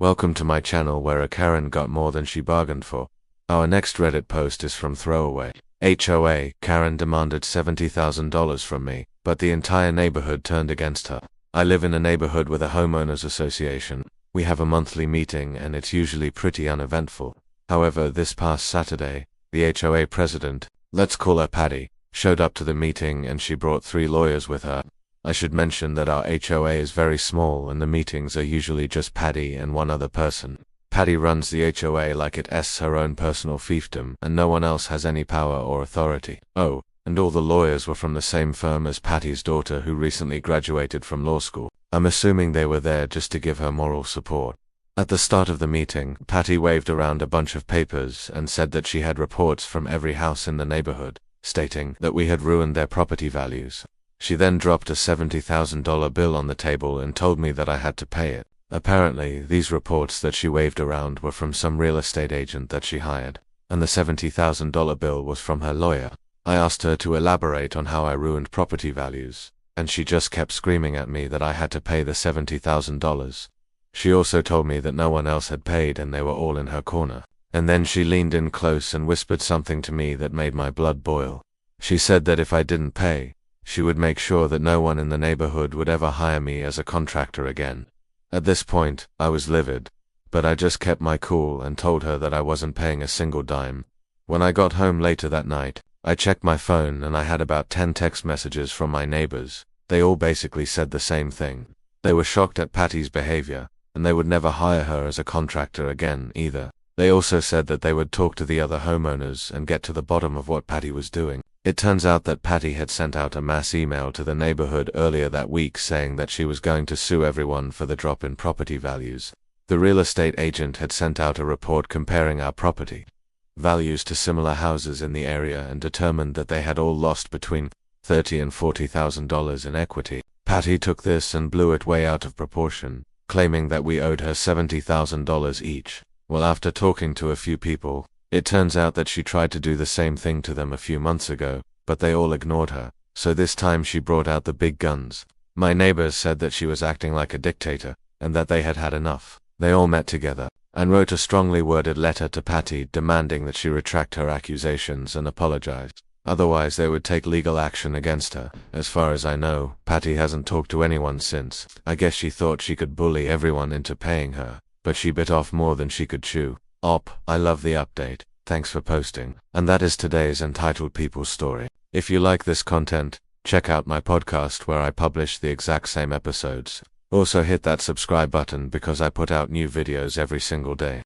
Welcome to my channel where a Karen got more than she bargained for. Our next Reddit post is from Throwaway. HOA Karen demanded $70,000 from me, but the entire neighborhood turned against her. I live in a neighborhood with a homeowners association. We have a monthly meeting and it's usually pretty uneventful. However, this past Saturday, the HOA president, let's call her Patty, showed up to the meeting and she brought 3 lawyers with her. I should mention that our HOA is very small and the meetings are usually just Patty and one other person. Patty runs the HOA like it's her own personal fiefdom and no one else has any power or authority. Oh, and all the lawyers were from the same firm as Patty's daughter who recently graduated from law school. I'm assuming they were there just to give her moral support. At the start of the meeting, Patty waved around a bunch of papers and said that she had reports from every house in the neighborhood, stating that we had ruined their property values. She then dropped a $70,000 bill on the table and told me that I had to pay it. Apparently, these reports that she waved around were from some real estate agent that she hired, and the $70,000 bill was from her lawyer. I asked her to elaborate on how I ruined property values, and she just kept screaming at me that I had to pay the $70,000. She also told me that no one else had paid and they were all in her corner. And then she leaned in close and whispered something to me that made my blood boil. She said that if I didn't pay, she would make sure that no one in the neighborhood would ever hire me as a contractor again. At this point, I was livid, but I just kept my cool and told her that I wasn't paying a single dime. When I got home later that night, I checked my phone and I had about 10 text messages from my neighbors. They all basically said the same thing. They were shocked at Patty's behavior, and they would never hire her as a contractor again either. They also said that they would talk to the other homeowners and get to the bottom of what Patty was doing. It turns out that Patty had sent out a mass email to the neighborhood earlier that week saying that she was going to sue everyone for the drop in property values. The real estate agent had sent out a report comparing our property values to similar houses in the area and determined that they had all lost between $30,000 and $40,000 in equity. Patty took this and blew it way out of proportion, claiming that we owed her $70,000 each. Well, after talking to a few people, it turns out that she tried to do the same thing to them a few months ago, but they all ignored her. So this time she brought out the big guns. My neighbors said that she was acting like a dictator, and that they had had enough. They all met together and wrote a strongly worded letter to Patty demanding that she retract her accusations and apologize. Otherwise they would take legal action against her. As far as I know, Patty hasn't talked to anyone since. I guess she thought she could bully everyone into paying her, but she bit off more than she could chew. I love the update. Thanks for posting. And that is today's Entitled People's Story. If you like this content, check out my podcast where I publish the exact same episodes. Also hit that subscribe button because I put out new videos every single day.